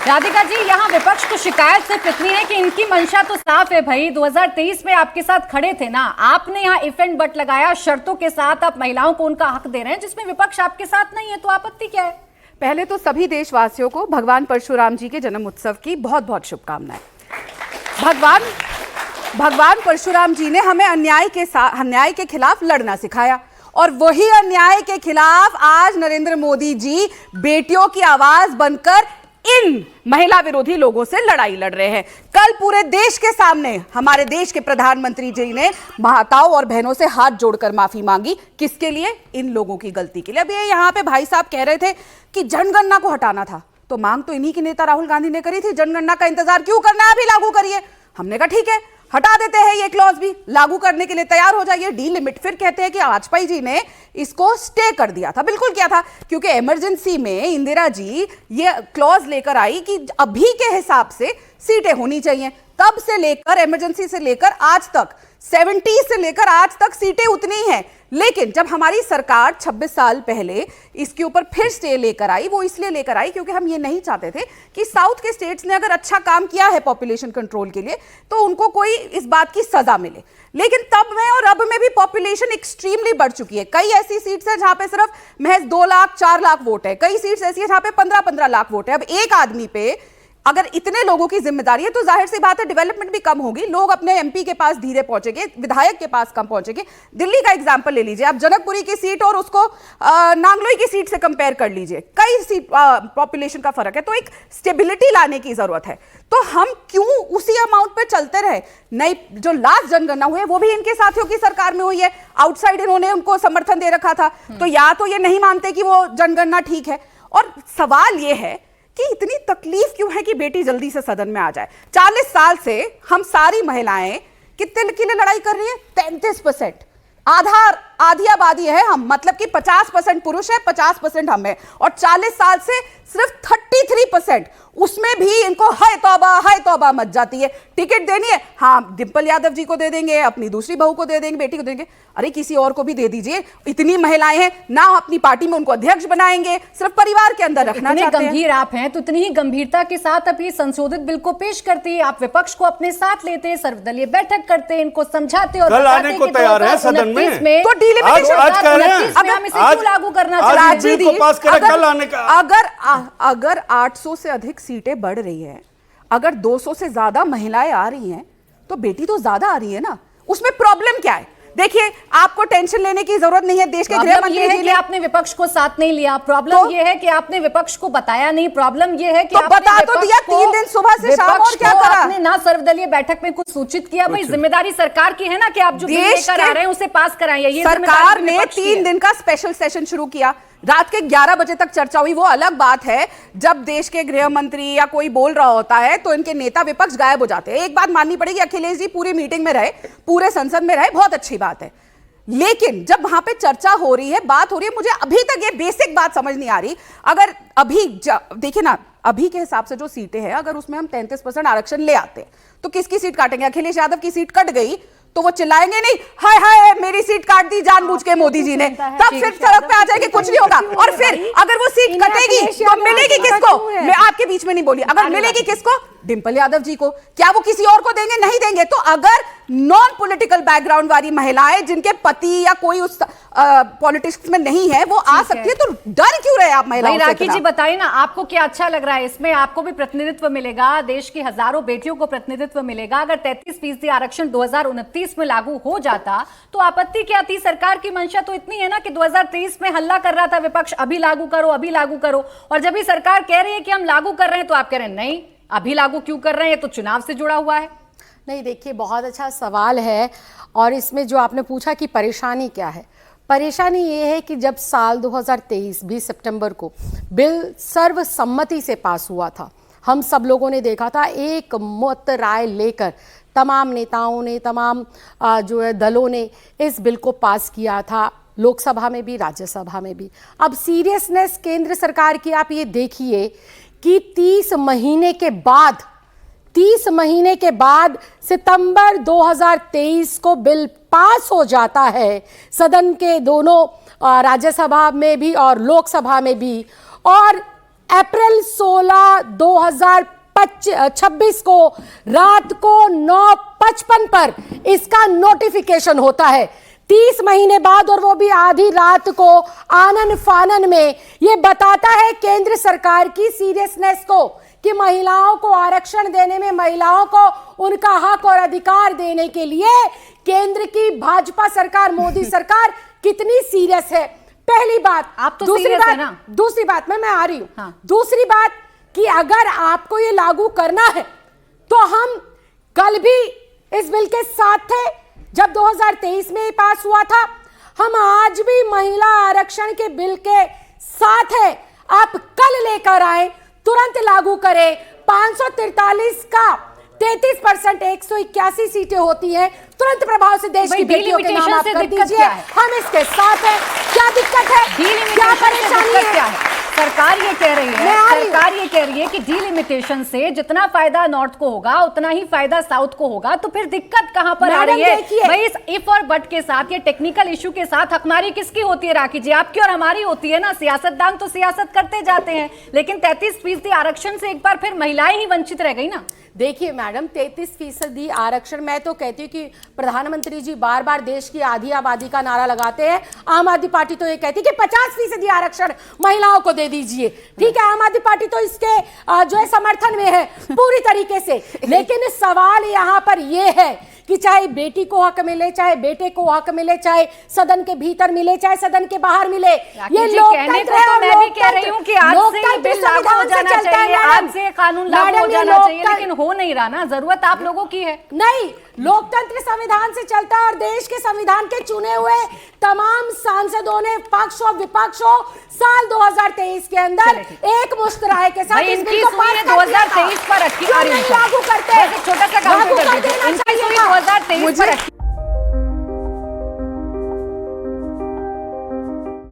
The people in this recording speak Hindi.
राधिका जी, यहाँ विपक्ष को शिकायत सिर्फ इतनी है कि इनकी मंशा तो साफ है भाई। 2023 में आपके साथ खड़े थे ना, आपने यहाँ इफ एंड बट लगाया, शर्तों के साथ आप महिलाओं को उनका हक दे रहे हैं, जिसमें विपक्ष आपके साथ नहीं है, तो आपत्ति क्या है? पहले तो सभी देशवासियों को भगवान परशुराम जी के जन्म उत्सव की बहुत बहुत शुभकामनाएं। भगवान परशुराम जी ने हमें अन्याय के खिलाफ लड़ना सिखाया, और वही अन्याय के खिलाफ आज नरेंद्र मोदी जी बेटियों की आवाज बनकर इन महिला विरोधी लोगों से लड़ाई लड़ रहे हैं। कल पूरे देश के सामने हमारे देश के प्रधानमंत्री जी ने माताओं और बहनों से हाथ जोड़कर माफी मांगी। किसके लिए? इन लोगों की गलती के लिए। अब ये यहाँ पे भाई साहब कह रहे थे कि जनगणना को हटाना था, तो मांग तो इन्हीं के नेता राहुल गांधी ने करी थी। जनगणना का इंतजार क्यों करना है, अभी लागू करिए। हमने कहा ठीक है, हटा देते हैं ये क्लॉज भी, लागू करने के लिए तैयार हो जाइए। डी लिमिट, फिर कहते हैं कि वाजपेयी जी ने इसको स्टे कर दिया था। बिल्कुल किया था, क्योंकि इमरजेंसी में इंदिरा जी ये क्लॉज लेकर आई कि अभी के हिसाब से सीटें होनी चाहिए। तब से लेकर, इमरजेंसी से लेकर आज तक, 70 से लेकर आज तक सीटें उतनी ही हैं। लेकिन जब हमारी सरकार 26 साल पहले इसके ऊपर फिर स्टे लेकर आई, वो इसलिए लेकर आई क्योंकि हम ये नहीं चाहते थे कि साउथ के स्टेट्स ने अगर अच्छा काम किया है पॉपुलेशन कंट्रोल के लिए, तो उनको कोई इस बात की सजा मिले। लेकिन तब में और अब में भी पॉपुलेशन एक्सट्रीमली बढ़ चुकी है। कई ऐसी सीट्स हैं जहां पे सिर्फ महज 2 लाख 4 लाख वोट है, कई सीट्स ऐसी है जहां पे 15-15 लाख वोट है। अब एक आदमी पे अगर इतने लोगों की जिम्मेदारी है, तो जाहिर सी बात है डेवलपमेंट भी कम होगी। लोग अपने एमपी के पास धीरे पहुंचेंगे, विधायक के पास कम पहुंचेंगे। दिल्ली का एग्जांपल ले लीजिए आप, जनकपुरी की सीट और उसको नांगलोई की सीट से कंपेयर कर लीजिए, कई सीट पॉपुलेशन का फर्क है। तो एक स्टेबिलिटी लाने की जरूरत है। तो हम क्यों उसी अमाउंट पे चलते रहे? नई जो लास्ट जनगणना हुई है वो भी इनके साथियों की सरकार में हुई है, आउटसाइड इन्होंने उनको समर्थन दे रखा था। तो या तो ये नहीं मानते कि वो जनगणना ठीक है, और सवाल ये है कि इतनी तकलीफ क्यों है कि बेटी जल्दी से सदन में आ जाए। 40 साल से हम सारी महिलाएं कितने के लिए लड़ाई कर रही है? 33%। आधी आबादी है हम, मतलब कि 50% पुरुष है, 50% हम है, और 40 साल से सिर्फ 33%, उसमें भी इनको हाय तौबा मच जाती है। टिकट देनी है, हाँ डिंपल यादव जी को दे देंगे, अपनी दूसरी बहू को दे देंगे, बेटी को देंगे। अरे किसी और को भी दे दीजिए। इतनी महिलाएं हैं ना, अपनी पार्टी में उनको अध्यक्ष बनाएंगे, सिर्फ परिवार के अंदर रखना चाहते हैं। गंभीर आप हैं तो इतनी ही गंभीरता के साथ अपनी संशोधित बिल को पेश करती है, आप विपक्ष को अपने साथ लेते हैं, सर्वदलीय बैठक करते हैं, इनको समझाते और कल आने को तैयार है सदन में। तो आज कह रहे हैं हम इसे क्यों लागू करना चाहते हैं? अगर 800 से अधिक सीटें बढ़ रही हैं, अगर 200 से ज्यादा महिलाएं आ रही हैं, तो बेटी तो ज्यादा आ रही है ना, उसमें प्रॉब्लम क्या है? देखिए, आपको टेंशन लेने की जरूरत नहीं है। देश के गृह मंत्री जी ने आपने विपक्ष को साथ नहीं लिया, प्रॉब्लम ये है कि आपने विपक्ष को बताया नहीं, प्रॉब्लम ये है कि तो बता तो दिया 3 दिन सुबह से शाम, और क्या करा? आपने ना सर्वदलीय बैठक में कुछ सूचित किया। भाई जिम्मेदारी सरकार की है ना कि आप जो बिल लेकर आ रहे हैं उसे पास कराइए। सरकार ने 3 दिन का स्पेशल सेशन शुरू किया, रात के 11 बजे तक चर्चा हुई। वो अलग बात है जब देश के गृह मंत्री या कोई बोल रहा होता है तो इनके नेता विपक्ष गायब हो जाते हैं। एक बात माननी पड़ेगी, अखिलेश जी पूरी मीटिंग में रहे, पूरे संसद में रहे, बहुत अच्छी बात है। लेकिन जब वहां पे चर्चा हो रही है, बात हो रही है, मुझे अभी तक ये बेसिक बात समझ नहीं आ रही। अगर अभी देखिए ना, अभी के हिसाब से जो सीटें हैं, अगर उसमें हम 33% आरक्षण ले आते हैं तो किसकी सीट काटेंगे? अखिलेश यादव की सीट कट गई तो वो चिल्लाएंगे नहीं हाय हाय मेरी सीट काट दी जानबूझ के मोदी जी ने, तब फिर सड़क पे आ जाएंगे, कुछ नहीं होगा। और फिर अगर वो सीट कटेगी तो मिलेगी किसको? मैं आपके बीच में नहीं बोली, अगर मिलेगी किसको? डिंपल यादव जी को। क्या वो किसी और को देंगे? नहीं देंगे। तो अगर नॉन पॉलिटिकल बैकग्राउंड वाली महिलाएं जिनके पति या कोई उस पॉलिटिक्स में नहीं है, वो आ सकती है, तो डर क्यों रहे आप महिलाओं से? राखी जी बताइए ना, आपको क्या अच्छा लग रहा है इसमें? आपको भी प्रतिनिधित्व मिलेगा, देश की हजारों बेटियों को प्रतिनिधित्व मिलेगा। अगर 33% आरक्षण 2029 में लागू हो जाता तो आपत्ति क्या थी? सरकार की मंशा तो इतनी है ना कि 2023 में हल्ला कर रहा था विपक्ष, अभी लागू करो, अभी लागू करो, और जब भी सरकार कह रही है कि हम लागू कर रहे हैं तो आप कह रहे हैं नहीं, अभी लागू क्यों कर रहे हैं? ये तो चुनाव से जुड़ा हुआ है। नहीं, देखिए बहुत अच्छा सवाल है, और इसमें जो आपने पूछा कि परेशानी क्या है, परेशानी ये है कि जब साल 2023 20 सितंबर को बिल सर्वसम्मति से पास हुआ था, हम सब लोगों ने देखा था, एक मत राय लेकर तमाम नेताओं ने, तमाम जो है दलों ने इस बिल को पास किया था, लोकसभा में भी, राज्यसभा में भी। अब सीरियसनेस केंद्र सरकार की आप ये देखिए कि 30 महीने के बाद सितंबर 2023 को बिल पास हो जाता है, सदन के दोनों राज्यसभा में भी और लोकसभा में भी, और अप्रैल 16, 2026 को रात को 9:55 पर इसका नोटिफिकेशन होता है। 30 महीने बाद, और वो भी आधी रात को, आनन फानन में, ये बताता है केंद्र सरकार की सीरियसनेस को कि महिलाओं को आरक्षण देने में, महिलाओं को उनका हक और अधिकार देने के लिए केंद्र की भाजपा सरकार, मोदी सरकार कितनी सीरियस है। पहली बात। आप तो सीरियस है ना। दूसरी बात मैं आ रही हूं। हाँ। दूसरी बात कि अगर आपको ये लागू करना है तो हम कल भी इस बिल के साथ थे जब 2023 में पास हुआ था, हम आज भी महिला आरक्षण के बिल के साथ है। आप कल लेकर आए, तुरंत लागू करें। 543 का 33%, 181 सीटें होती हैं, तुरंत प्रभाव से देश की बेटियों के नाम आप कर दीजिए। हम इसके साथ हैं। क्या दिक्कत है? क्या परेशानी है? सरकार ये कह रही है कि डीलिमिटेशन से जितना फायदा नॉर्थ को होगा उतना ही फायदा साउथ को होगा, तो फिर दिक्कत कहां पर आ रही है भाई? इस इफ और बट के साथ, ये टेक्निकल इशू के साथ हकमारी किसकी होती है राखी जी? आपकी और हमारी होती है ना। सियासतदान तो सियासत करते जाते हैं, लेकिन 33% आरक्षण से एक बार फिर महिलाएं ही वंचित रह गई ना। देखिए मैडम, 33% आरक्षण, मैं तो कहती हूँ कि प्रधानमंत्री जी बार बार देश की आधी आबादी का नारा लगाते हैं। आम आदमी पार्टी तो ये कहती है कि 50% आरक्षण महिलाओं को दे दीजिए। ठीक है, आम आदमी पार्टी तो इसके जो है समर्थन में है पूरी तरीके से। लेकिन सवाल यहाँ पर ये है कि चाहे बेटी को हक मिले, चाहे बेटे को हक मिले, चाहे सदन के भीतर मिले, चाहे सदन के बाहर मिले, ये लोकतंत्र है। और मैं भी कह रही हूँ कि आज से ये बिल लागू हो जाना चाहिए, आज से कानून लागू हो जाना चाहिए, लेकिन हो नहीं रहा ना। जरूरत आप लोगों की है। नहीं, लोकतंत्र संविधान से चलता है और देश के संविधान के चुने हुए तमाम सांसदों ने, पक्ष और विपक्ष हो, साल 2023 के अंदर एक मुश्त राय के साथ इस बिल को पास कर दिया था। 2023 पर क्यों नहीं लागू करते? छोटा सा काम कर देते हैं। 2023 पर